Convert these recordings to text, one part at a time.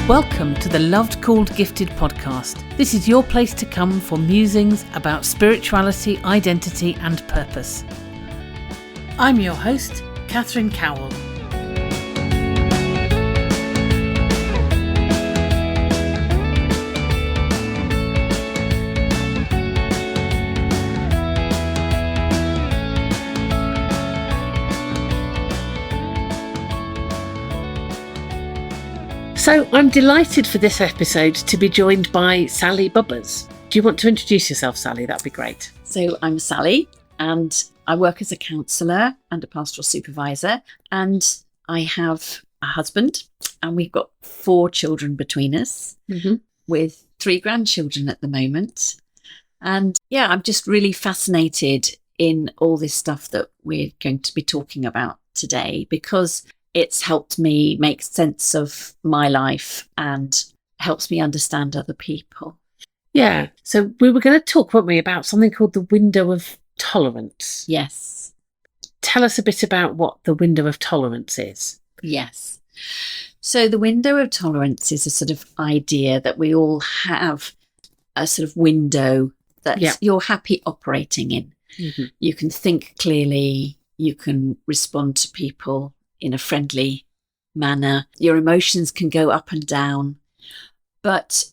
Welcome to the Loved Called Gifted podcast. This is your place to come for musings about spirituality, identity and purpose. I'm your host, Catherine Cowell. So I'm delighted for this episode to be joined by Sally Bubbers. Do you want to introduce yourself, Sally? That'd be great. So I'm Sally and I work as a counsellor and a pastoral supervisor, and I have a husband and we've got 4 children between us with 3 grandchildren at the moment. And yeah, I'm just really fascinated in all this stuff that we're going to be talking about today, because it's helped me make sense of my life and helps me understand other people. Yeah. So we were going to talk, weren't we, about something called the window of tolerance. Yes. Tell us a bit about what the window of tolerance is. Yes. So the window of tolerance is a sort of idea that we all have a sort of window that you're happy operating in. Mm-hmm. You can think clearly, you can respond to people in a friendly manner. Your emotions can go up and down, but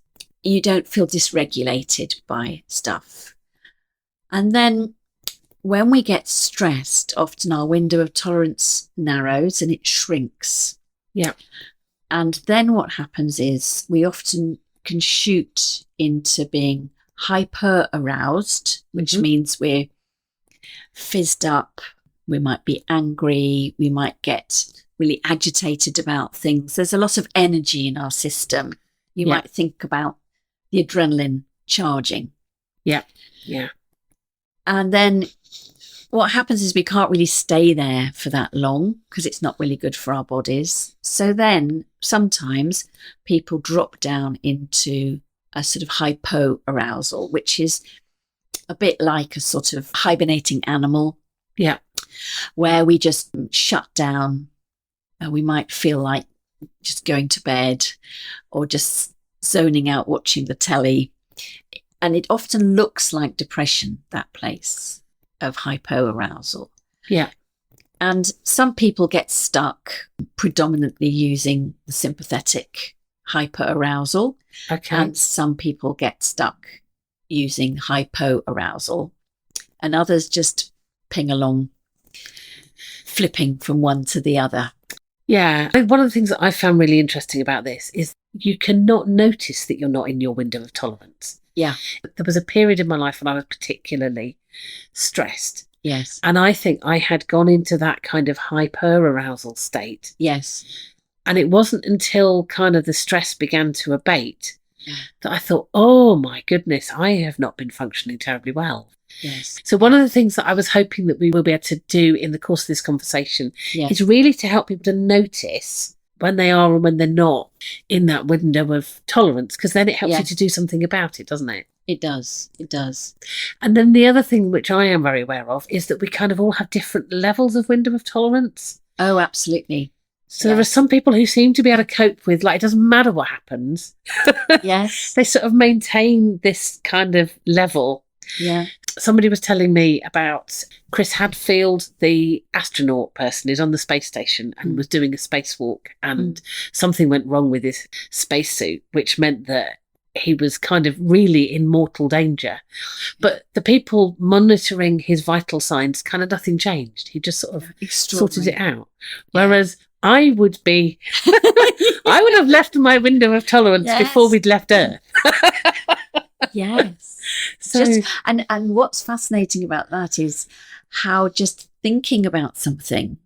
you don't feel dysregulated by stuff. And then when we get stressed, often our window of tolerance narrows and it shrinks. Yeah. And then what happens is we often can shoot into being hyper aroused, which means we're fizzed up. We might be angry, we might get really agitated about things. There's a lot of energy in our system. You might think about the adrenaline charging. Yeah. And then what happens is we can't really stay there for that long because it's not really good for our bodies. So then sometimes people drop down into a sort of hypoarousal, which is a bit like a sort of hibernating animal. Yeah. Where we just shut down. We might feel like just going to bed or just zoning out watching the telly. And it often looks like depression, that place of hypoarousal. Yeah. And some people get stuck predominantly using the sympathetic hyperarousal. Okay. And some people get stuck using hypoarousal. And others just ping along, flipping from one to the other. Yeah. One of the things that I found really interesting about this is you cannot notice that you're not in your window of tolerance. Yeah. There was a period in my life when I was particularly stressed. Yes. And I think I had gone into that kind of hyper-arousal state. Yes. And it wasn't until kind of the stress began to abate that I thought, oh my goodness, I have not been functioning terribly well. Yes. So one of the things that I was hoping that we will be able to do in the course of this conversation is really to help people to notice when they are and when they're not in that window of tolerance, because then it helps you to do something about it, doesn't it? It does. It does. And then the other thing which I am very aware of is that we kind of all have different levels of window of tolerance. Oh, absolutely. So there are some people who seem to be able to cope with, like, it doesn't matter what happens. Yes. They sort of maintain this kind of level. Yeah. Somebody was telling me about Chris Hadfield, the astronaut person who's on the space station and was doing a spacewalk, and something went wrong with his spacesuit, which meant that he was kind of really in mortal danger. But the people monitoring his vital signs, kind of nothing changed. He just sort of sorted it out. Whereas I would be, I would have left my window of tolerance before we'd left Earth. Yes. So, and what's fascinating about that is how just thinking about something,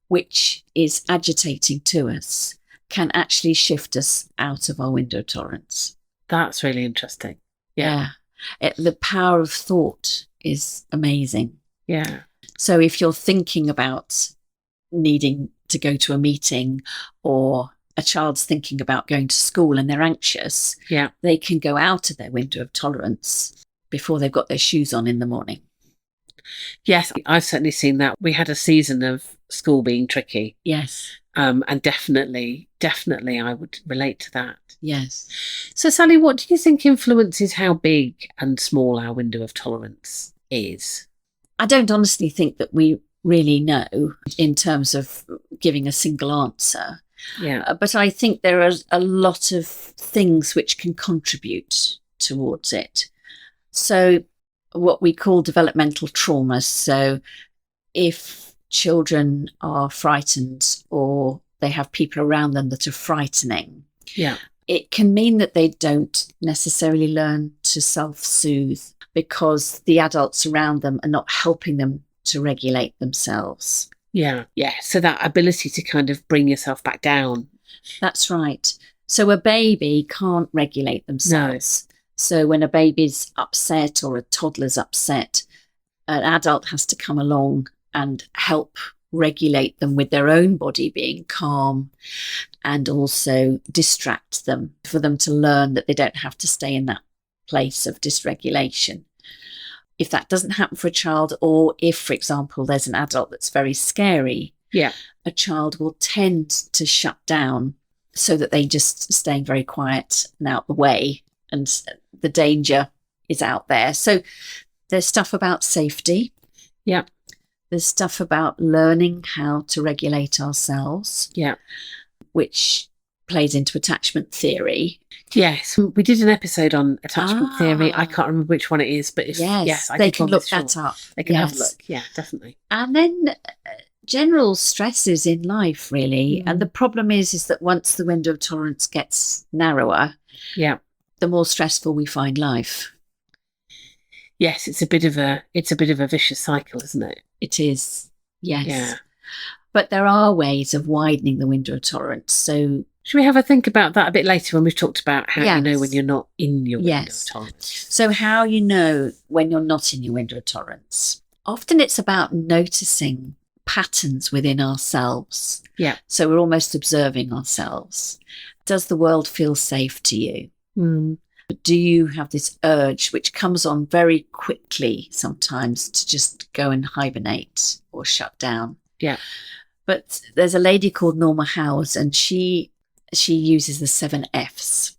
which is agitating to us, can actually shift us out of our window of tolerance. That's really interesting. The power of thought is amazing. Yeah. So if you're thinking about needing to go to a meeting, or a child's thinking about going to school and they're anxious, they can go out of their window of tolerance before they've got their shoes on in the morning. Yes, I've certainly seen that. We had a season of school being tricky. Yes. And definitely I would relate to that. Yes. So, Sally, what do you think influences how big and small our window of tolerance is? I don't honestly think that we really know in terms of giving a single answer. Yeah. But I think there are a lot of things which can contribute towards it. So what we call developmental trauma. So if children are frightened or they have people around them that are frightening, yeah, it can mean that they don't necessarily learn to self-soothe because the adults around them are not helping them to regulate themselves. Yeah. So that ability to kind of bring yourself back down. That's right. So a baby can't regulate themselves. No. So when a baby's upset or a toddler's upset, an adult has to come along and help regulate them with their own body being calm and also distract them for them to learn that they don't have to stay in that place of dysregulation. If that doesn't happen for a child, or if, for example, there's an adult that's very scary, a child will tend to shut down so that they just staying very quiet and out the way, and the danger is out there. So there's stuff about safety. Yeah. There's stuff about learning how to regulate ourselves. Yeah. Which plays into attachment theory. Yes, we did an episode on attachment theory. I can't remember which one it is, but they can look that up. They can have a look. Yeah, definitely. And then general stresses in life, really. And the problem is that once the window of tolerance gets narrower, the more stressful we find life. Yes, it's a bit of a vicious cycle, isn't it? It is. Yes. Yeah. But there are ways of widening the window of tolerance. So should we have a think about that a bit later when we've talked about how you know when you're not in your window of tolerance? So how you know when you're not in your window of tolerance? Often it's about noticing patterns within ourselves. Yeah. So we're almost observing ourselves. Does the world feel safe to you? Do you have this urge, which comes on very quickly sometimes, to just go and hibernate or shut down? Yeah. But there's a lady called Norma Howes, and she uses the 7 Fs.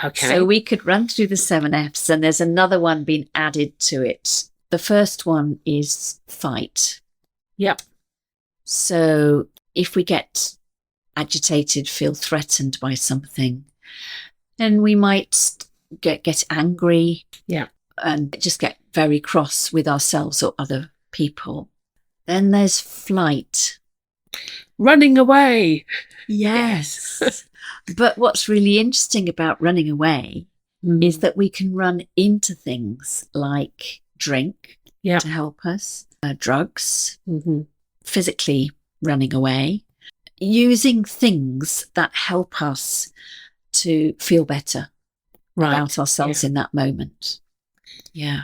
Okay. So we could run through the 7 Fs, and there's another one being added to it. The first one is fight. Yep. So if we get agitated, feel threatened by something, then we might get angry. Yeah. And just get very cross with ourselves or other people. Then there's flight. Running away. Yes. But what's really interesting about running away is that we can run into things like drink to help us, drugs, physically running away, using things that help us to feel better about ourselves in that moment. Yeah.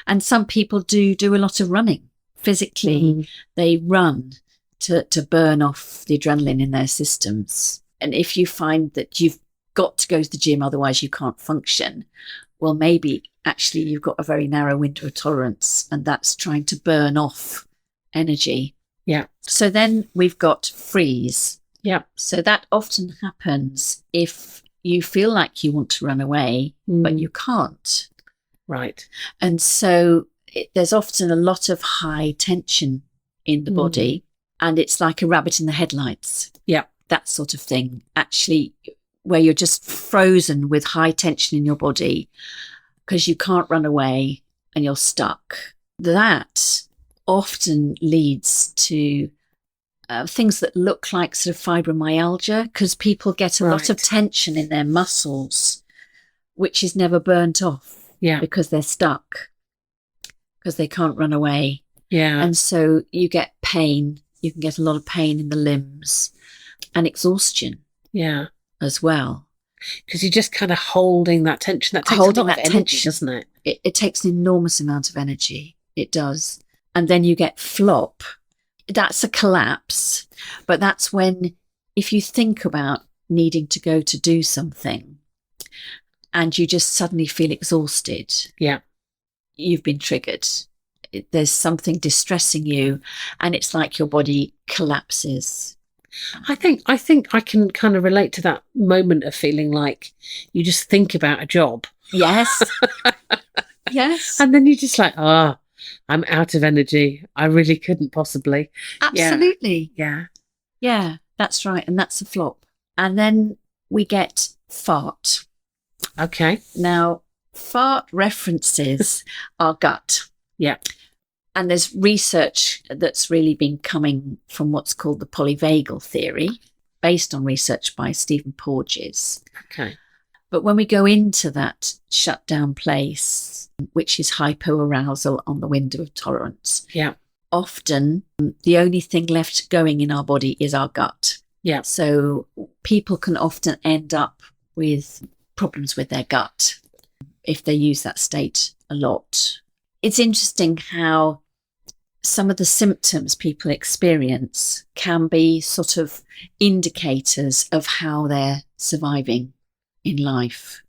And some people do a lot of running. Physically, they run to burn off the adrenaline in their systems. And if you find that you've got to go to the gym, otherwise you can't function, well, maybe actually you've got a very narrow window of tolerance, and that's trying to burn off energy. Yeah. So then we've got freeze. Yeah. So that often happens if you feel like you want to run away, but you can't. Right. And so there's often a lot of high tension in the body, and it's like a rabbit in the headlights. Yeah. That sort of thing, actually, where you're just frozen with high tension in your body because you can't run away and you're stuck. That often leads to things that look like sort of fibromyalgia, because people get a lot of tension in their muscles, which is never burnt off because they're stuck, because they can't run away. Yeah. And so you get pain. You can get a lot of pain in the limbs and exhaustion. Yeah. As well. Because you're just kind of holding that tension. That takes a lot of energy, doesn't it? It takes an enormous amount of energy. It does. And then you get flop. That's a collapse. But that's when, if you think about needing to go to do something and you just suddenly feel exhausted. Yeah. You've been triggered. There's something distressing you, and it's like your body collapses. I think I can kind of relate to that moment of feeling like you just think about a job. Yes. Yes. And then you're just like, I'm out of energy. I really couldn't possibly. Absolutely. Yeah. Yeah, that's right. And that's a flop. And then we get fart. Okay. Now, fart references our gut. Yeah. And there's research that's really been coming from what's called the polyvagal theory, based on research by Stephen Porges. Okay. But when we go into that shutdown place, which is hypoarousal on the window of tolerance, yeah, often the only thing left going in our body is our gut. Yeah. So people can often end up with problems with their gut if they use that state a lot. It's interesting how some of the symptoms people experience can be sort of indicators of how they're surviving in life.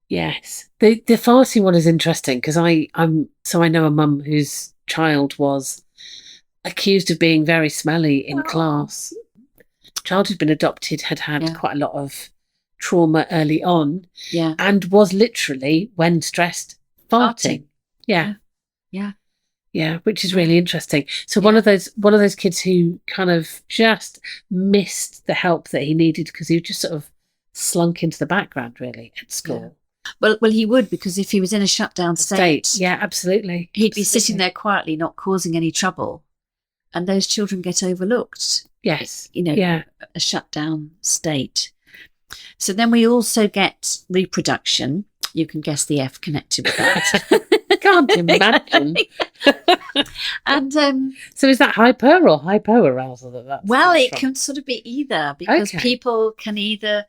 Yes. The farting one is interesting because I know a mum whose child was accused of being very smelly in class. Child who'd been adopted had quite a lot of trauma early on. Yeah. And was literally, when stressed, farting. Yeah. Yeah. Yeah, which is really interesting. So one of those kids who kind of just missed the help that he needed because he just sort of slunk into the background really at school. Yeah. Well, he would, because if he was in a shutdown state, yeah, absolutely, he'd be sitting there quietly, not causing any trouble, and those children get overlooked. Yes, a shutdown state. So then we also get reproduction. You can guess the F connected with that. Can't imagine. And so is that hyper or hypoarousal? It can sort of be either, because people can either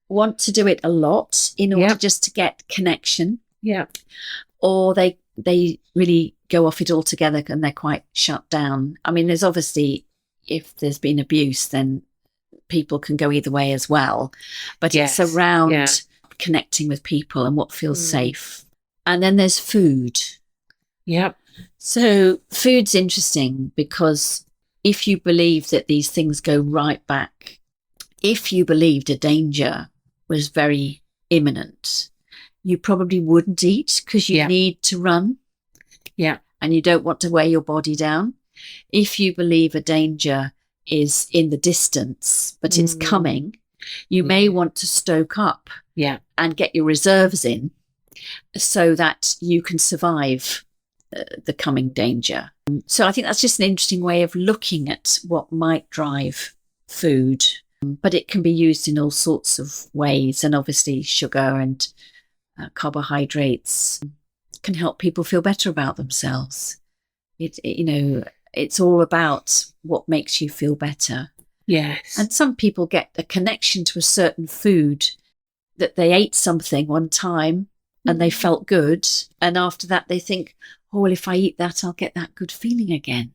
want to do it a lot in order just to get connection, or they really go off it altogether and they're quite shut down. I mean, there's obviously, if there's been abuse, then people can go either way as well, but it's around connecting with people and what feels safe. And then there's food. Yep. So food's interesting because if you believe that these things go right back, if you believed a danger was very imminent, you probably wouldn't eat because you need to run. Yeah. And you don't want to weigh your body down. If you believe a danger is in the distance, but it's coming, you may want to stoke up and get your reserves in so that you can survive the coming danger. So I think that's just an interesting way of looking at what might drive food, but it can be used in all sorts of ways. And obviously sugar and carbohydrates can help people feel better about themselves. It's all about what makes you feel better. Yes. And some people get a connection to a certain food, that they ate something one time and they felt good. And after that, they think, oh, well, if I eat that, I'll get that good feeling again.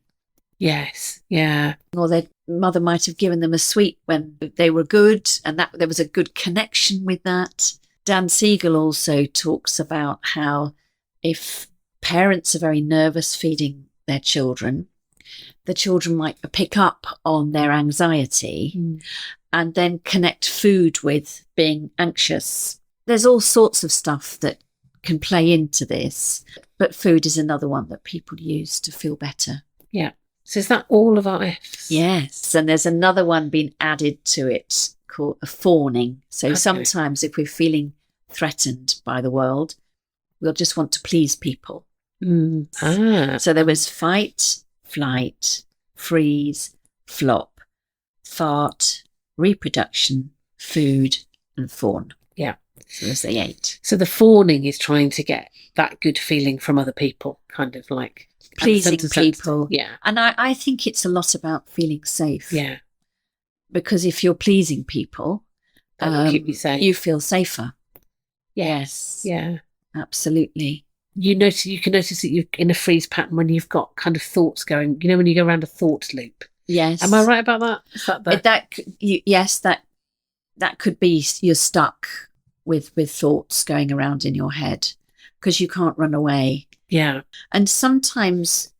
Yes. Yeah. Or their mother might have given them a sweet when they were good, and that there was a good connection with that. Dan Siegel also talks about how if parents are very nervous feeding their children, the children might pick up on their anxiety and then connect food with being anxious. There's all sorts of stuff that can play into this, but food is another one that people use to feel better. Yeah. So is that all of our Fs? Yes. And there's another one being added to it called a fawning. So sometimes if we're feeling threatened by the world, we'll just want to please people. So there was fight, flight, freeze, flop, fart, reproduction, food, and fawn. Yeah. So there's the 8. So the fawning is trying to get that good feeling from other people, kind of like pleasing people. Yeah. And I think it's a lot about feeling safe. Yeah. Because if you're pleasing people, that will keep you safe. You feel safer. Yes. Yeah. Absolutely. You can notice that you're in a freeze pattern when you've got kind of thoughts going, when you go around a thought loop. Yes. Am I right about that? Is that yes, that could be you're stuck with thoughts going around in your head because you can't run away. Yeah. And sometimes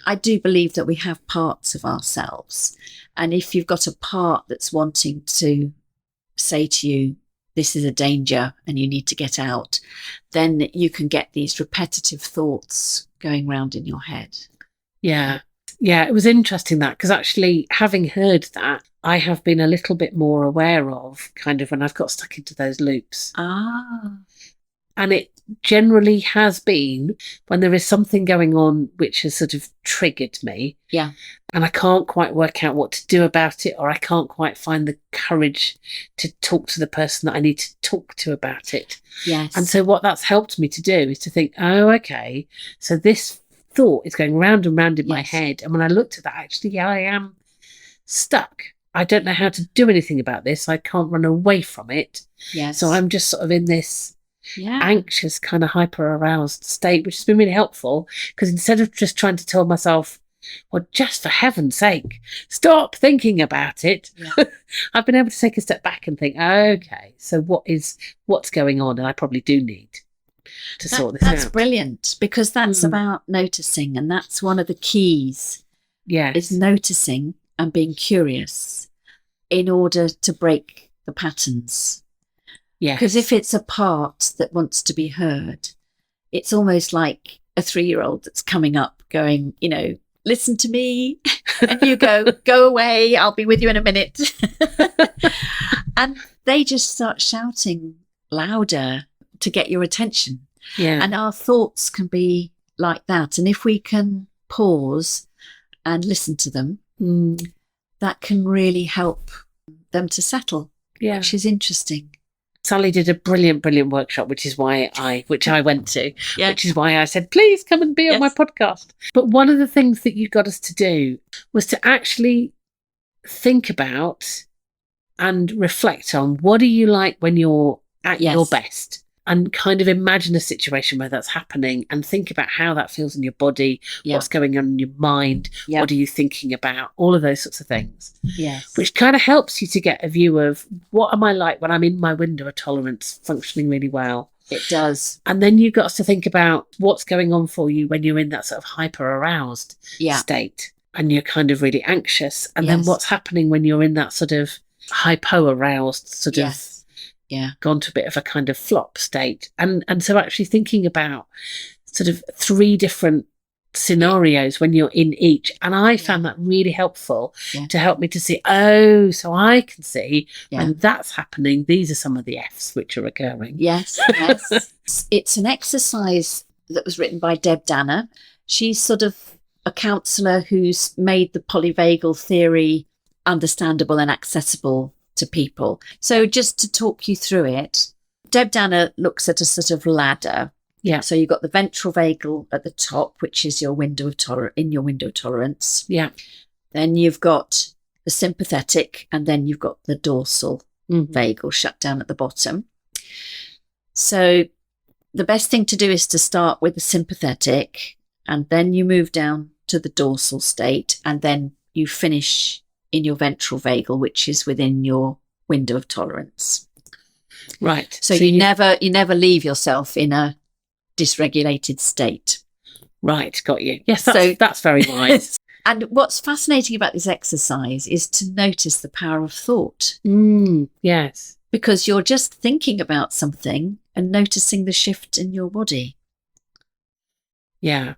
I do believe that we have parts of ourselves. And if you've got a part that's wanting to say to you, this is a danger and you need to get out, then you can get these repetitive thoughts going round in your head. Yeah. Yeah, it was interesting that, because actually having heard that, I have been a little bit more aware of kind of when I've got stuck into those loops. And it generally has been when there is something going on which has sort of triggered me. Yeah. And I can't quite work out what to do about it, or I can't quite find the courage to talk to the person that I need to talk to about it. Yes. And so what that's helped me to do is to think, oh, okay, so this thought is going round and round in my head. And when I looked at that, actually, I am stuck. I don't know how to do anything about this. I can't run away from it. Yes. So I'm just sort of in this anxious, kind of hyper-aroused state, which has been really helpful, because instead of just trying to tell myself, well, just for heaven's sake, stop thinking about it, I've been able to take a step back and think, okay, so what's going on? And I probably do need to sort this out. That's brilliant, because that's about noticing, and that's one of the keys. Yes. Is noticing and being curious in order to break the patterns. Yes. Because if it's a part that wants to be heard, it's almost like a 3-year-old that's coming up going, listen to me. And you go away, I'll be with you in a minute. And they just start shouting louder to get your attention. Yeah. And our thoughts can be like that. And if we can pause and listen to them, that can really help them to settle, which is interesting. Sally did a brilliant workshop, which I went to, which is why I said, please come and be on my podcast. But one of the things that you got us to do was to actually think about and reflect on, what are you like when you're at your best? And kind of imagine a situation where that's happening and think about how that feels in your body, what's going on in your mind, what are you thinking about, all of those sorts of things. Yes. Which kind of helps you to get a view of, what am I like when I'm in my window of tolerance, functioning really well? It does. And then you've got us to think about what's going on for you when you're in that sort of hyper-aroused state and you're kind of really anxious. And then what's happening when you're in that sort of hypo-aroused sort of gone to a bit of a kind of flop state. And so actually thinking about sort of 3 different scenarios when you're in each. And I found that really helpful to help me to see, so I can see when that's happening, these are some of the F's which are occurring. Yes. It's an exercise that was written by Deb Danner. She's sort of a counsellor who's made the polyvagal theory understandable and accessible to people. So just to talk you through it, Deb Danner looks at a sort of ladder. Yeah. So you've got the ventral vagal at the top, which is your window of tolerance. Yeah. Then you've got the sympathetic, and then you've got the dorsal vagal shut down at the bottom. So the best thing to do is to start with the sympathetic, and then you move down to the dorsal state, and then you finish in your ventral vagal, which is within your window of tolerance. Right. So you never leave yourself in a dysregulated state. Right, got you. Yes, that's very wise. And what's fascinating about this exercise is to notice the power of thought. Yes. Because you're just thinking about something and noticing the shift in your body. Yeah.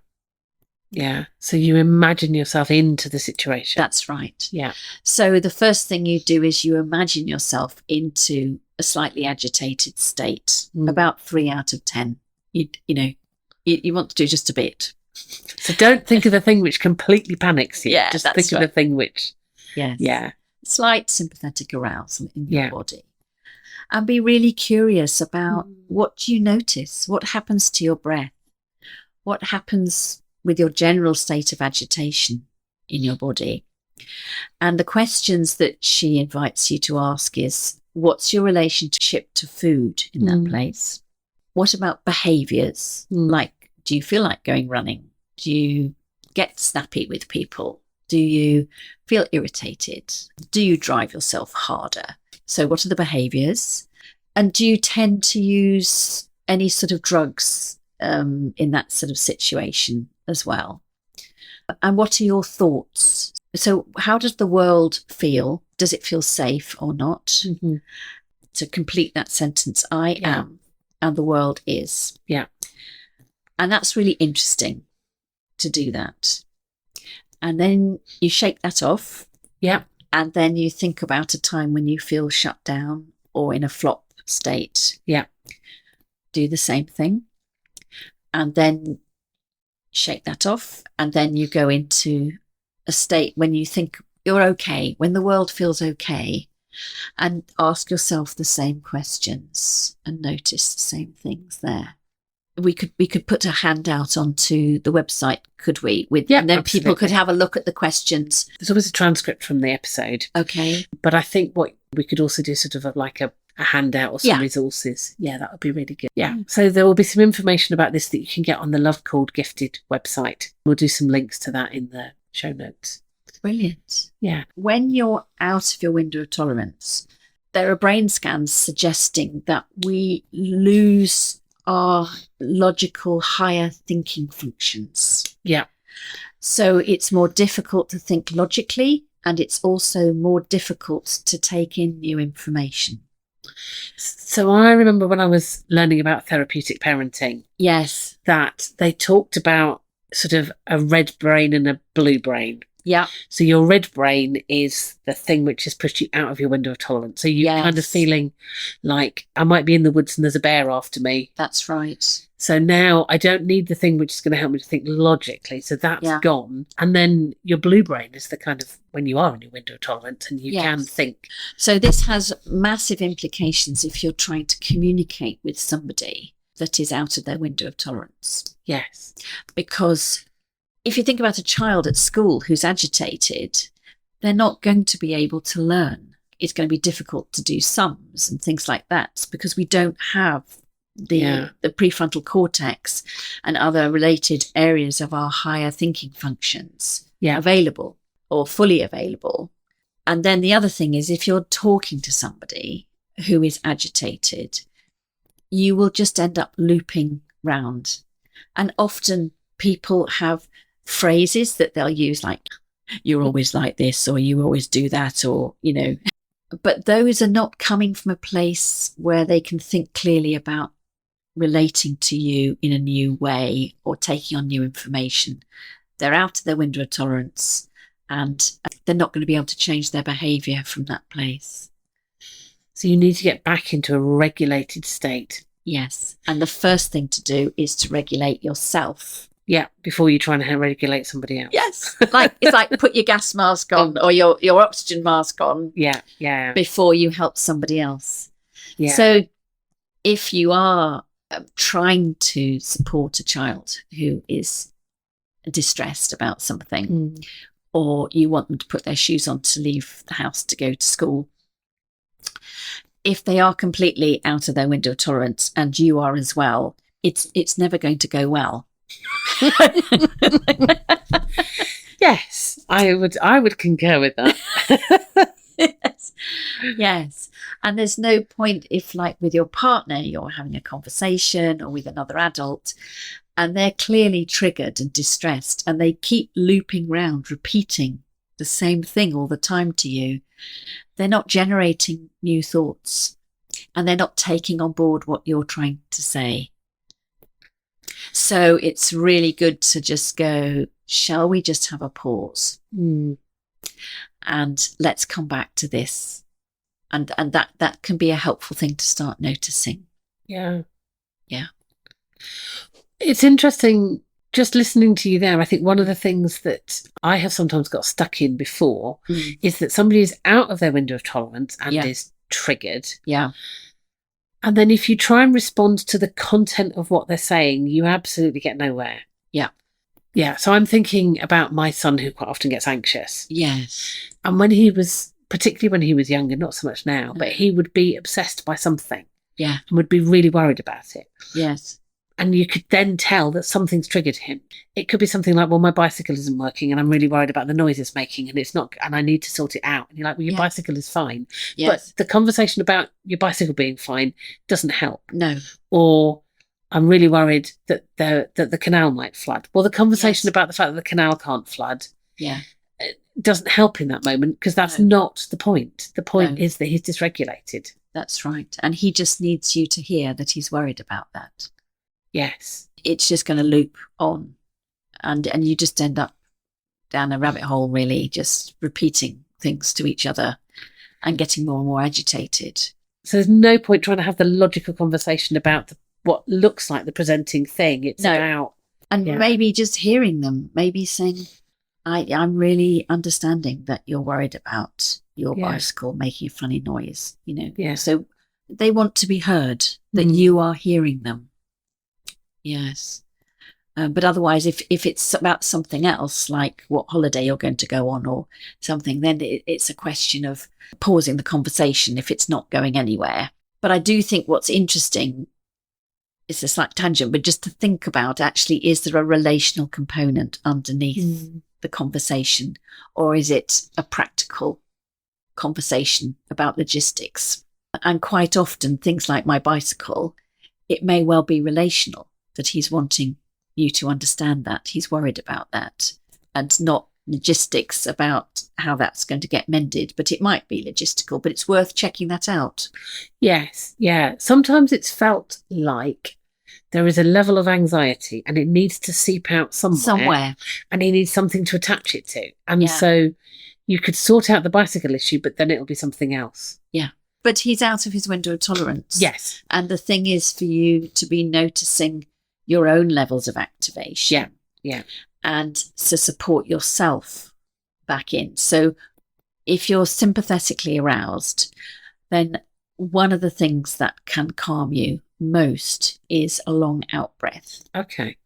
Yeah. So you imagine yourself into the situation. That's right. Yeah. So the first thing you do is you imagine yourself into a slightly agitated state. About 3 out of 10. You want to do just a bit. So don't think of the thing which completely panics you. Yeah, just think of the thing which... Yes. Yeah. Slight sympathetic arousal in your body. And be really curious about what do you notice? What happens to your breath? What happens with your general state of agitation in your body? And the questions that she invites you to ask is, what's your relationship to food in that place? What about behaviours? Like, do you feel like going running? Do you get snappy with people? Do you feel irritated? Do you drive yourself harder? So what are the behaviours? And do you tend to use any sort of drugs in that sort of situation as well? And what are your thoughts? So how does the world feel? Does it feel safe or not? Mm-hmm. To complete that sentence, I am and the world is. Yeah. And that's really interesting to do that. And then you shake that off. Yeah. And then you think about a time when you feel shut down or in a flop state. Yeah. Do the same thing. And then shake that off. And then you go into a state when you think you're okay, when the world feels okay, and ask yourself the same questions and notice the same things there. We could put a handout onto the website, could we? And then absolutely. People could have a look at the questions. There's always a transcript from the episode. Okay. But I think what we could also do sort of a handout or some resources. Yeah, that would be really good. Yeah. So there will be some information about this that you can get on the Love Called Gifted website. We'll do some links to that in the show notes. Brilliant. Yeah. When you're out of your window of tolerance, there are brain scans suggesting that we lose our logical higher thinking functions. Yeah. So it's more difficult to think logically, and it's also more difficult to take in new information. So I remember when I was learning about therapeutic parenting. Yes. That they talked about sort of a red brain and a blue brain. Yeah. So your red brain is the thing which has pushed you out of your window of tolerance. So you're kind of feeling like I might be in the woods and there's a bear after me. That's right. So now I don't need the thing which is going to help me to think logically. So that's gone. And then your blue brain is the kind of when you are in your window of tolerance and you can think. So this has massive implications if you're trying to communicate with somebody that is out of their window of tolerance. Yes. Because if you think about a child at school who's agitated, they're not going to be able to learn. It's going to be difficult to do sums and things like that because we don't have the prefrontal cortex and other related areas of our higher thinking functions available or fully available. And then the other thing is if you're talking to somebody who is agitated, you will just end up looping round. And often people have phrases that they'll use like, you're always like this, or you always do that, or, but those are not coming from a place where they can think clearly about relating to you in a new way or taking on new information. They're out of their window of tolerance and they're not going to be able to change their behaviour from that place. So you need to get back into a regulated state. Yes. And the first thing to do is to regulate yourself. Yeah, before you try and regulate somebody else. Yes. It's like put your gas mask on or your oxygen mask on. Yeah. Before you help somebody else. Yeah. So if you are trying to support a child who is distressed about something, or you want them to put their shoes on to leave the house to go to school, if they are completely out of their window of tolerance and you are as well, it's never going to go well. Yes, I would concur with that. Yes. And there's no point if, like with your partner, you're having a conversation or with another adult and they're clearly triggered and distressed and they keep looping round, repeating the same thing all the time to you. They're not generating new thoughts and they're not taking on board what you're trying to say. So it's really good to just go, shall we just have a pause? And let's come back to this. And that can be a helpful thing to start noticing. Yeah. Yeah. It's interesting just listening to you there. I think one of the things that I have sometimes got stuck in before is that somebody is out of their window of tolerance and is triggered. Yeah. And then if you try and respond to the content of what they're saying, you absolutely get nowhere. Yeah. Yeah. So I'm thinking about my son who quite often gets anxious. Yes. And particularly when he was younger, not so much now, but he would be obsessed by something. Yeah. And would be really worried about it. Yes. And you could then tell that something's triggered him. It could be something like, well, my bicycle isn't working and I'm really worried about the noise it's making and it's not, and I need to sort it out. And you're like, well, your bicycle is fine. Yes. But the conversation about your bicycle being fine doesn't help. No. Or I'm really worried that the canal might flood. Well, the conversation Yes. about the fact that the canal can't flood Yeah. doesn't help in that moment, because that's not the point. The point is that he's dysregulated. That's right. And he just needs you to hear that he's worried about that. Yes. It's just going to loop on, and you just end up down a rabbit hole, really, just repeating things to each other and getting more and more agitated. So there's no point trying to have the logical conversation about what looks like the presenting thing. It's about... And maybe just hearing them, maybe saying, I'm really understanding that you're worried about your bicycle making a funny noise, you know. Yeah. So they want to be heard, that you are hearing them. Yes. But otherwise, if it's about something else, like what holiday you're going to go on or something, then it's a question of pausing the conversation if it's not going anywhere. But I do think what's interesting, it's a slight tangent, but just to think about, actually, is there a relational component underneath the conversation, or is it a practical conversation about logistics? And quite often, things like my bicycle, it may well be relational, that he's wanting you to understand that he's worried about that, and not logistics about how that's going to get mended. But it might be logistical, but it's worth checking that out. Yes. Yeah. Sometimes it's felt like there is a level of anxiety and it needs to seep out somewhere. And he needs something to attach it to. And so you could sort out the bicycle issue, but then it'll be something else. Yeah. But he's out of his window of tolerance. Yes. And the thing is for you to be noticing your own levels of activation. Yeah. Yeah. And to support yourself back in. So if you're sympathetically aroused, then one of the things that can calm you most is a long out breath. Okay.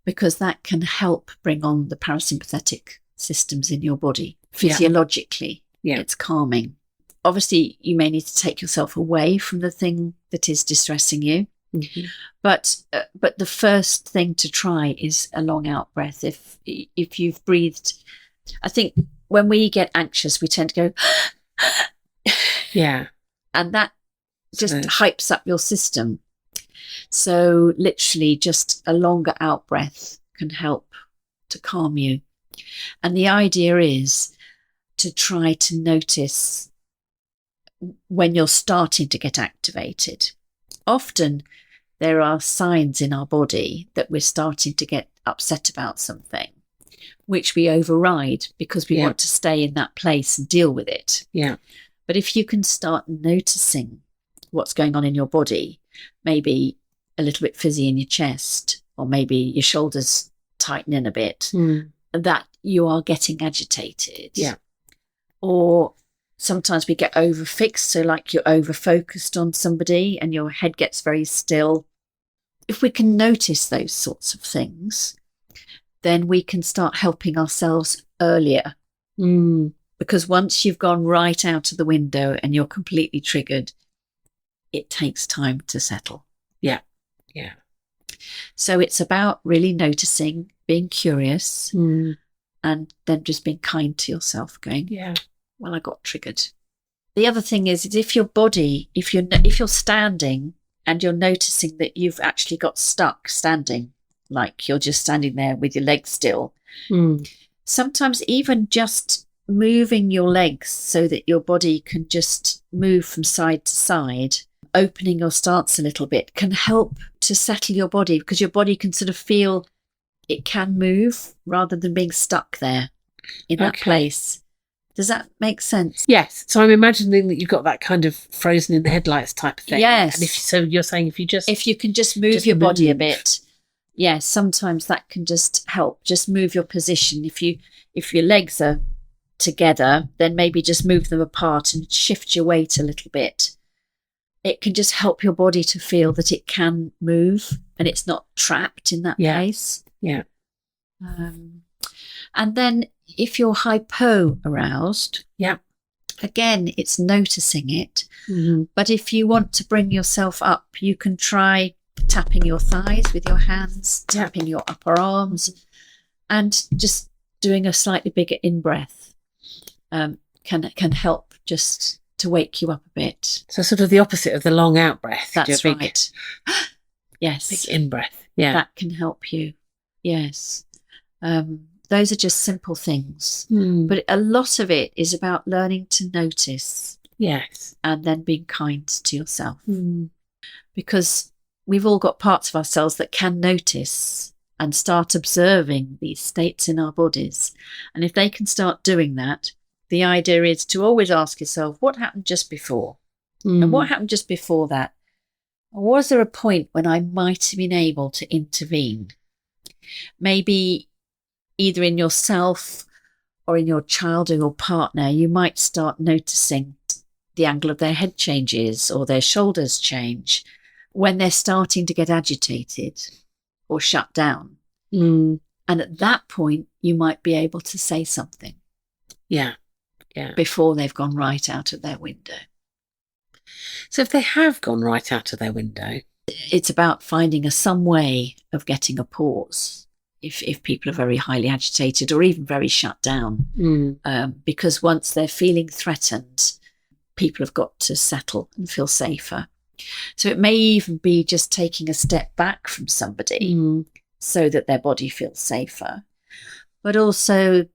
Because that can help bring on the parasympathetic systems in your body. Physiologically, it's calming. Obviously, you may need to take yourself away from the thing that is distressing you. Mm-hmm. But the first thing to try is a long out breath. If you've breathed, I think when we get anxious, we tend to go, and that just hypes up your system. So literally, just a longer out breath can help to calm you. And the idea is to try to notice when you're starting to get activated. Often there are signs in our body that we're starting to get upset about something, which we override because we want to stay in that place and deal with it. Yeah. But if you can start noticing what's going on in your body, maybe a little bit fizzy in your chest, or maybe your shoulders tighten in a bit, that you are getting agitated. Yeah. Or sometimes we get overfixed, so like you're over-focused on somebody and your head gets very still. If we can notice those sorts of things, then we can start helping ourselves earlier. Because once you've gone right out of the window and you're completely triggered, it takes time to settle. Yeah. Yeah. So it's about really noticing, being curious, and then just being kind to yourself, going, well, I got triggered. The other thing is if your body, if you're standing and you're noticing that you've actually got stuck standing, like you're just standing there with your legs still, sometimes even just moving your legs so that your body can just move from side to side, opening your stance a little bit, can help to settle your body, because your body can sort of feel it can move rather than being stuck there in that place. Does that make sense? Yes. So I'm imagining that you've got that kind of frozen in the headlights type of thing. Yes. And so you're saying if you can just move your body a bit, sometimes that can just help. Just move your position. If your legs are together, then maybe just move them apart and shift your weight a little bit. It can just help your body to feel that it can move and it's not trapped in that place. Yeah. And then if you're hypo-aroused, again, it's noticing it. But if you want to bring yourself up, you can try tapping your thighs with your hands, tapping your upper arms, and just doing a slightly bigger in-breath can help just to wake you up a bit. So sort of the opposite of the long out breath. That's right. Yes. Big in-breath. Yeah. That can help you. Yes. Those are just simple things. But a lot of it is about learning to notice. Yes. And then being kind to yourself. Because we've all got parts of ourselves that can notice and start observing these states in our bodies. And if they can start doing that, the idea is to always ask yourself, what happened just before? And what happened just before that? Was there a point when I might have been able to intervene? Maybe either in yourself or in your child or your partner, you might start noticing the angle of their head changes or their shoulders change when they're starting to get agitated or shut down. And at that point, you might be able to say something. Yeah. Before they've gone right out of their window. So if they have gone right out of their window, it's about finding some way of getting a pause if people are very highly agitated or even very shut down. Because once they're feeling threatened, people have got to settle and feel safer. So it may even be just taking a step back from somebody so that their body feels safer. But also,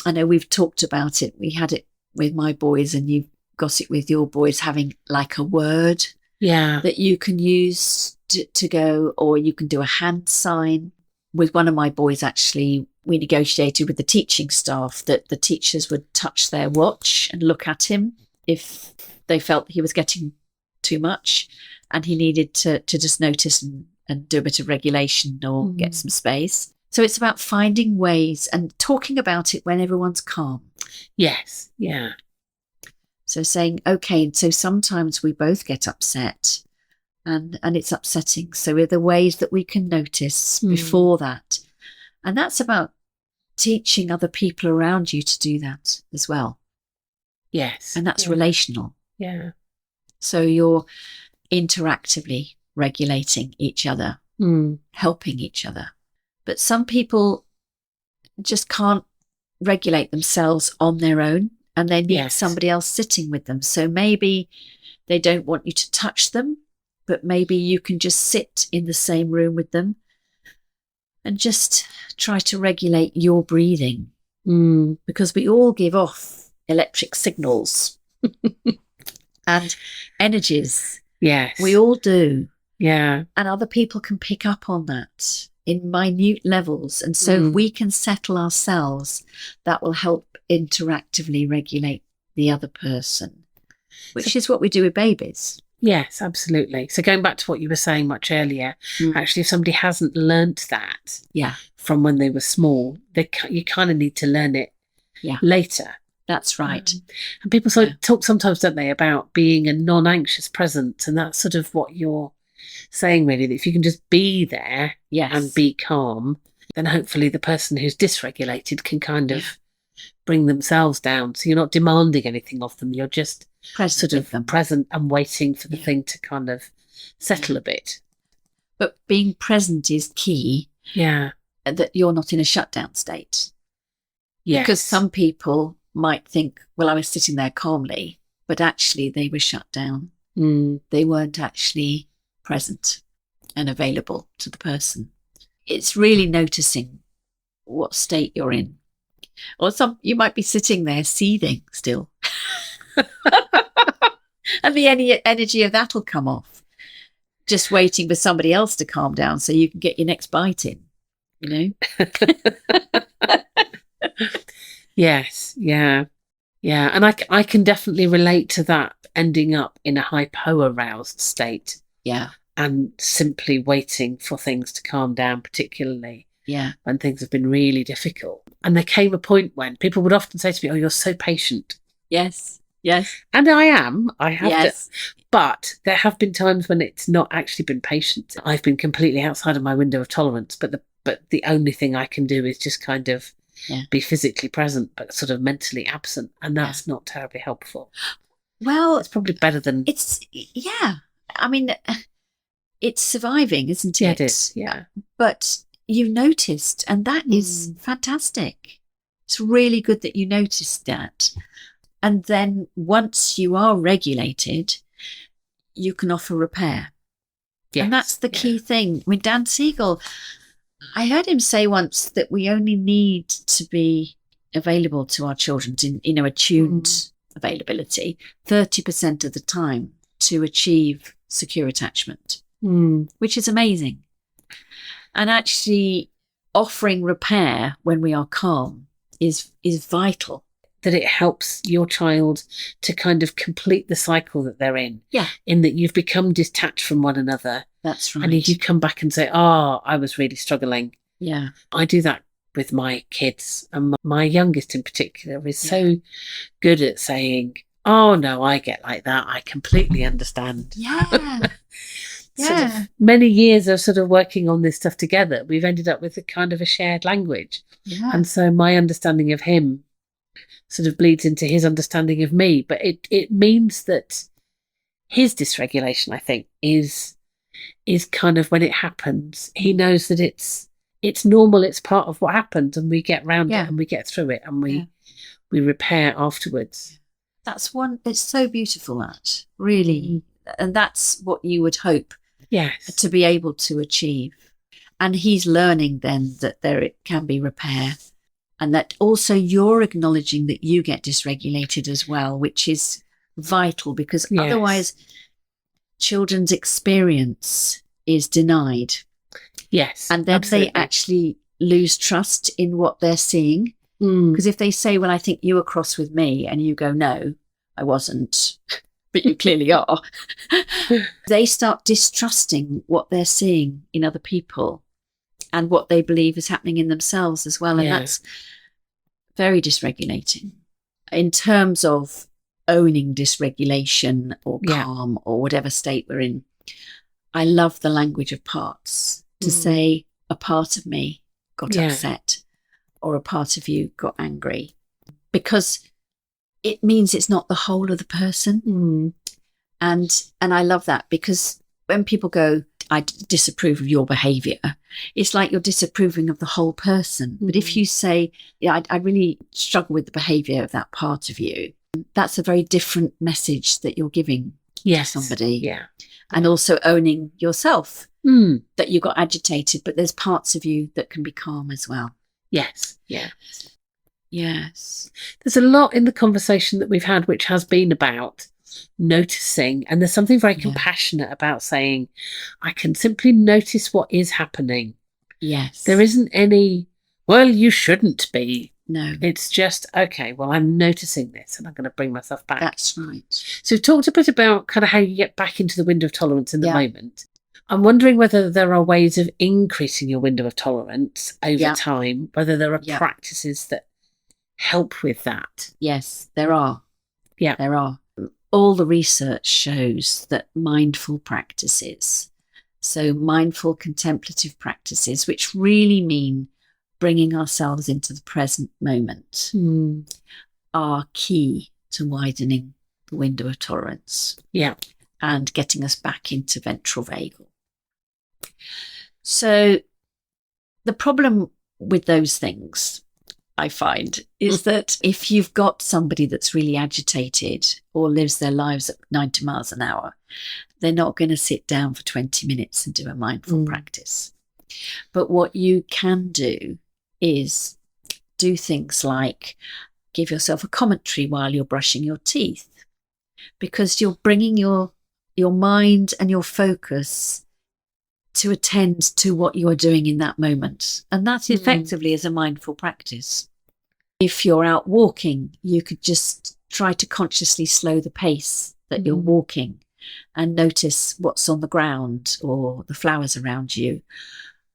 I know we've talked about it. We had it with my boys and you've got it with your boys, having like a word that you can use to go, or you can do a hand sign. With one of my boys, actually, we negotiated with the teaching staff that the teachers would touch their watch and look at him if they felt he was getting too much and he needed to just notice and do a bit of regulation or get some space. So it's about finding ways and talking about it when everyone's calm. Yes. Yeah. So saying, okay, so sometimes we both get upset and it's upsetting. So are there ways that we can notice before that? And that's about teaching other people around you to do that as well. Yes. And that's relational. Yeah. So you're interactively regulating each other, helping each other. But some people just can't regulate themselves on their own and they need somebody else sitting with them. So maybe they don't want you to touch them, but maybe you can just sit in the same room with them and just try to regulate your breathing. Because we all give off electric signals and energies. Yes. We all do. Yeah. And other people can pick up on that in minute levels. And so if we can settle ourselves, that will help interactively regulate the other person, which is what we do with babies. Yes, absolutely. So going back to what you were saying much earlier, actually, if somebody hasn't learnt that from when they were small, you kind of need to learn it later. That's right. And people talk sometimes, don't they, about being a non-anxious presence, and that's sort of what you're saying, really, that if you can just be there and be calm, then hopefully the person who's dysregulated can kind of bring themselves down. So you're not demanding anything of them. You're just present and waiting for the thing to kind of settle a bit. But being present is key. Yeah. That you're not in a shutdown state. Yes. Because some people might think, well, I was sitting there calmly, but actually they were shut down. They weren't actually present and available to the person. It's really noticing what state you're in. Or you might be sitting there seething still. And the energy of that will come off. Just waiting for somebody else to calm down so you can get your next bite in, you know? Yes, yeah. Yeah, and I can definitely relate to that, ending up in a hypo-aroused state. Yeah. And simply waiting for things to calm down, particularly when things have been really difficult. And there came a point when people would often say to me, oh, you're so patient. Yes. And I am. I have to. But there have been times when it's not actually been patient. I've been completely outside of my window of tolerance, but the only thing I can do is just kind of be physically present, but sort of mentally absent. And that's not terribly helpful. Well, it's probably better than... I mean, it's surviving, isn't it? Yeah, it is, yeah. But you noticed, and that is fantastic. It's really good that you noticed that. And then once you are regulated, you can offer repair. Yes. And that's the key thing. I mean, Dan Siegel, I heard him say once that we only need to be available to our children in, attuned availability 30% of the time to achieve secure attachment, which is amazing. And actually offering repair when we are calm is vital. That it helps your child to kind of complete the cycle that they're in. Yeah. In that you've become detached from one another. That's right. And if you come back and say, I was really struggling. Yeah. I do that with my kids. And my youngest in particular is so good at saying, oh, no, I get like that. I completely understand. Yeah. Sort of many years of sort of working on this stuff together, we've ended up with a kind of a shared language. Yeah. And so my understanding of him sort of bleeds into his understanding of me. But it means that his dysregulation, I think, is kind of when it happens, he knows that it's normal, it's part of what happens, and we get round it and we get through it and we repair afterwards. That's it's so beautiful, that really. And that's what you would hope to be able to achieve. And he's learning then that it can be repair. And that also you're acknowledging that you get dysregulated as well, which is vital, because otherwise children's experience is denied. Yes. And then they actually lose trust in what they're seeing. Because if they say, well, I think you were cross with me, and you go, no, I wasn't, but you clearly are, they start distrusting what they're seeing in other people and what they believe is happening in themselves as well. And that's very dysregulating in terms of owning dysregulation or calm or whatever state we're in. I love the language of parts, to say a part of me got upset or a part of you got angry, because it means it's not the whole of the person. And I love that, because when people go, I disapprove of your behaviour, it's like you're disapproving of the whole person. But if you say, I really struggle with the behaviour of that part of you, that's a very different message that you're giving to somebody. Yeah. And also owning yourself, that you got agitated, but there's parts of you that can be calm as well. Yes. Yeah. Yes. There's a lot in the conversation that we've had which has been about noticing, and there's something very compassionate about saying, I can simply notice what is happening. Yes. There isn't any, well, you shouldn't be. No. It's just, okay, well, I'm noticing this and I'm going to bring myself back. That's right. So we've talked a bit about kind of how you get back into the window of tolerance in the moment. I'm wondering whether there are ways of increasing your window of tolerance over time, whether there are practices that help with that. Yes, there are. Yeah. There are. All the research shows that mindful practices, so mindful contemplative practices, which really mean bringing ourselves into the present moment, are key to widening the window of tolerance. Yeah. And getting us back into ventral vagal. So the problem with those things, I find, is that if you've got somebody that's really agitated or lives their lives at 90 miles an hour, they're not going to sit down for 20 minutes and do a mindful practice. But what you can do is do things like give yourself a commentary while you're brushing your teeth, because you're bringing your mind and your focus to attend to what you are doing in that moment. And that effectively is a mindful practice. If you're out walking, you could just try to consciously slow the pace that you're walking and notice what's on the ground or the flowers around you.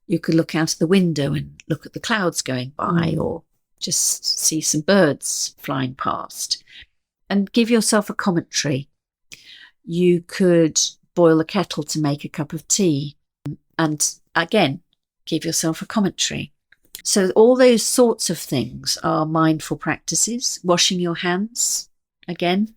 You could look out of the window and look at the clouds going by, or just see some birds flying past, and give yourself a commentary. You could boil a kettle to make a cup of tea, and again, give yourself a commentary. So all those sorts of things are mindful practices. Washing your hands, again,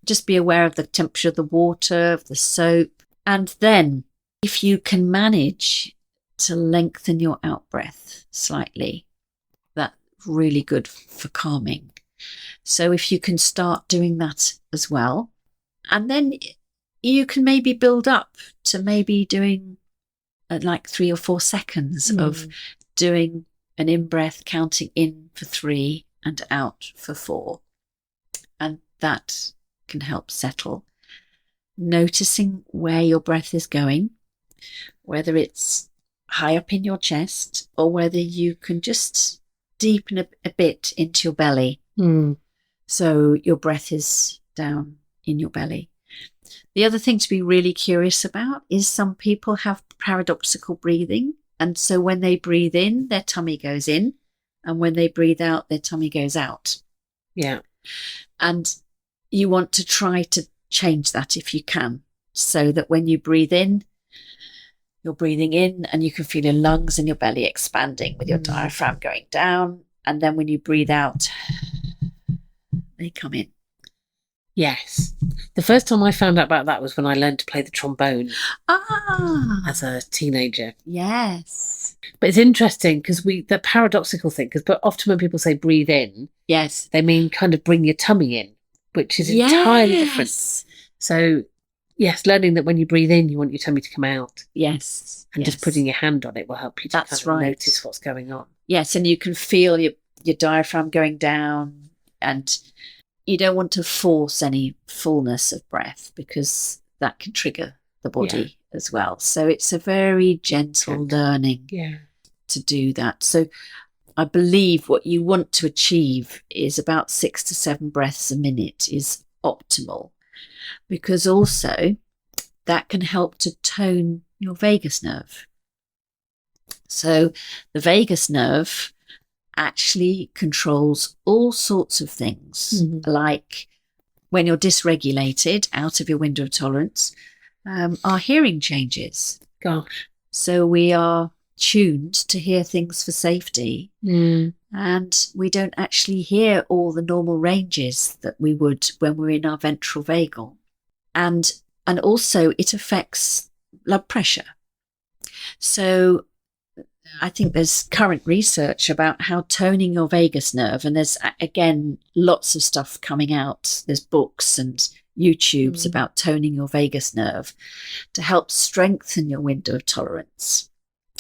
just be aware of the temperature of the water, of the soap. And then if you can manage to lengthen your out-breath slightly, that's really good for calming. So if you can start doing that as well. And then you can maybe build up to maybe doing like 3 or 4 seconds of doing an in-breath, counting in for 3 and out for 4. And that can help settle. Noticing where your breath is going, whether it's high up in your chest or whether you can just deepen a bit into your belly. So your breath is down in your belly. The other thing to be really curious about is some people have paradoxical breathing. And so when they breathe in, their tummy goes in. And when they breathe out, their tummy goes out. Yeah. And you want to try to change that if you can, so that when you breathe in, you're breathing in and you can feel your lungs and your belly expanding with your diaphragm going down. And then when you breathe out, they come in. Yes. The first time I found out about that was when I learned to play the trombone as a teenager. Yes. But it's interesting because the paradoxical thing, but often when people say breathe in, yes, they mean kind of bring your tummy in, which is entirely different. So, yes, learning that when you breathe in, you want your tummy to come out. Yes. And just putting your hand on it will help you to notice what's going on. Yes, and you can feel your diaphragm going down, and you don't want to force any fullness of breath because that can trigger the body as well. So it's a very gentle learning to do that. So I believe what you want to achieve is about 6 to 7 breaths a minute is optimal, because also that can help to tone your vagus nerve. So the vagus nerve actually controls all sorts of things, like when you're dysregulated out of your window of tolerance, our hearing changes. Gosh. So we are tuned to hear things for safety, and we don't actually hear all the normal ranges that we would when we're in our ventral vagal. And also it affects blood pressure. So I think there's current research about how toning your vagus nerve, and there's again lots of stuff coming out. There's books and YouTubes about toning your vagus nerve to help strengthen your window of tolerance,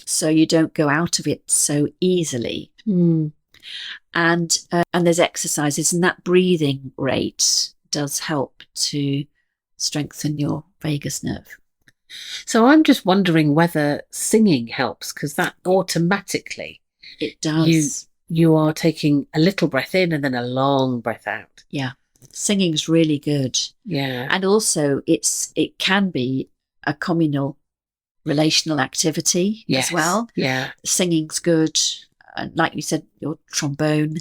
so you don't go out of it so easily. And there's exercises, and that breathing rate does help to strengthen your vagus nerve. So I'm just wondering whether singing helps, because that automatically it does. You are taking a little breath in and then a long breath out. Yeah, singing's really good. Yeah, and also it can be a communal relational activity as well. Yeah, singing's good. And like you said, your trombone,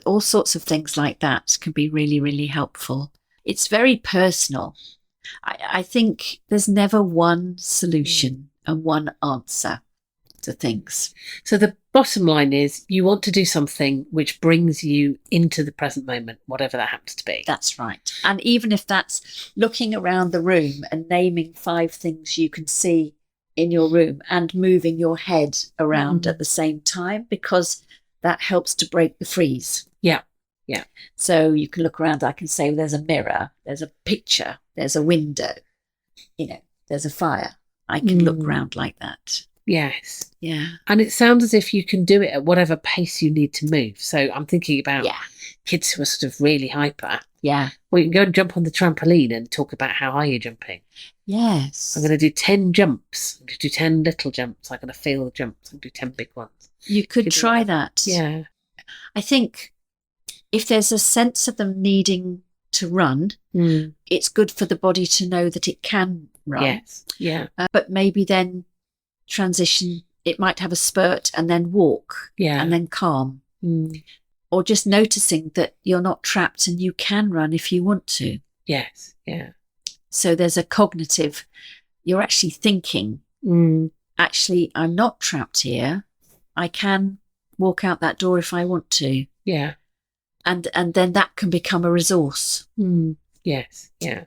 all sorts of things like that can be really, really helpful. It's very personal. I think there's never one solution and one answer to things. So the bottom line is you want to do something which brings you into the present moment, whatever that happens to be. That's right. And even if that's looking around the room and naming 5 things you can see in your room and moving your head around at the same time, because that helps to break the freeze. Yeah. So you can look around, I can say, well, there's a mirror, there's a picture, there's a window, there's a fire. I can look around like that. Yes. Yeah. And it sounds as if you can do it at whatever pace you need to move. So I'm thinking about kids who are sort of really hyper. Yeah. Well, you can go and jump on the trampoline and talk about how high you're jumping. Yes. I'm going to do 10 jumps. I'm going to do 10 little jumps. I'm going to feel the jumps. I'm going to do 10 big ones. You could try that. Yeah. I think if there's a sense of them needing to run, it's good for the body to know that it can run. Yes. Yeah. But maybe then transition, it might have a spurt and then walk and then calm. Or just noticing that you're not trapped and you can run if you want to. Yes. Yeah. So there's a cognitive, you're actually thinking, actually, I'm not trapped here. I can walk out that door if I want to. Yeah. And then that can become a resource. Yes. Yeah.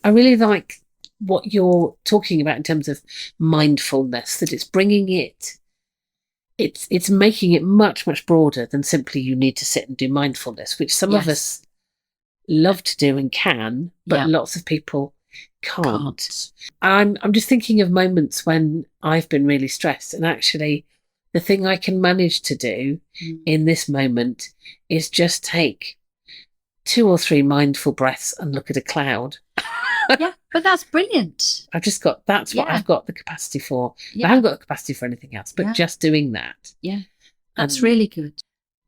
I really like what you're talking about in terms of mindfulness, that it's bringing it's making it much, much broader than simply you need to sit and do mindfulness, which some of us love to do and can, but lots of people can't. I'm just thinking of moments when I've been really stressed, and actually the thing I can manage to do in this moment is just take 2 or 3 mindful breaths and look at a cloud. Yeah, but that's brilliant. That's what I've got the capacity for. I haven't got the capacity for anything else, but just doing that. Yeah, that's really good.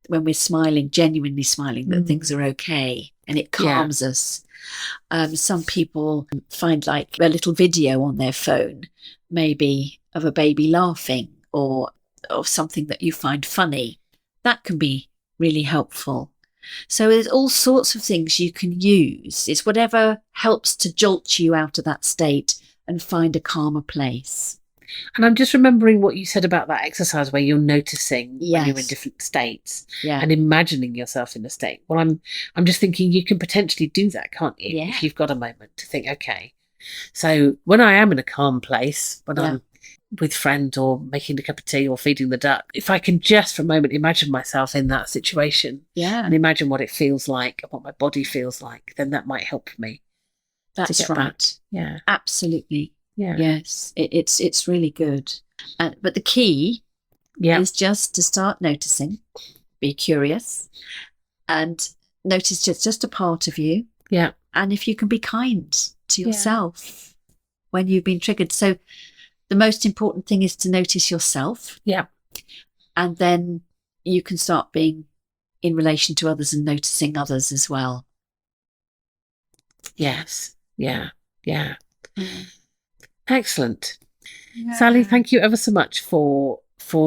When we're smiling, genuinely smiling, that things are okay, and it calms us. Some people find like a little video on their phone, maybe of a baby laughing or something that you find funny. That can be really helpful. So there's all sorts of things you can use. It's whatever helps to jolt you out of that state and find a calmer place. And I'm just remembering what you said about that exercise where you're noticing when you're in different states and imagining yourself in a state. Well, I'm just thinking you can potentially do that, can't you? If you've got a moment to think, okay, so when I am in a calm place, when I'm with friends or making a cup of tea or feeding the duck, if I can just for a moment imagine myself in that situation and imagine what it feels like and what my body feels like, then that might help me. That's right. Back. Yeah, absolutely. Yeah. Yes, it's really good. But the key is just to start noticing, be curious, and notice just a part of you. Yeah. And if you can be kind to yourself when you've been triggered. So the most important thing is to notice yourself. Yeah. And then you can start being in relation to others and noticing others as well. Yes. Yeah. Yeah. Excellent. Yeah. Sally, thank you ever so much for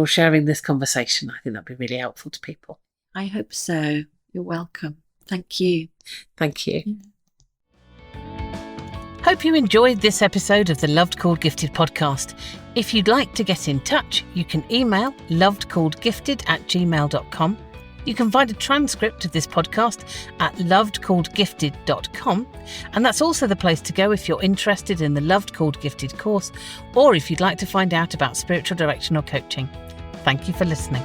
sharing this conversation. I think that'd be really helpful to people. I hope so. You're welcome. Thank you. Thank you. Yeah. Hope you enjoyed this episode of the Loved Called Gifted podcast. If you'd like to get in touch, you can email lovedcalledgifted@gmail.com. You can find a transcript of this podcast at lovedcalledgifted.com, and that's also the place to go if you're interested in the Loved Called Gifted course, or if you'd like to find out about spiritual direction or coaching. Thank you for listening.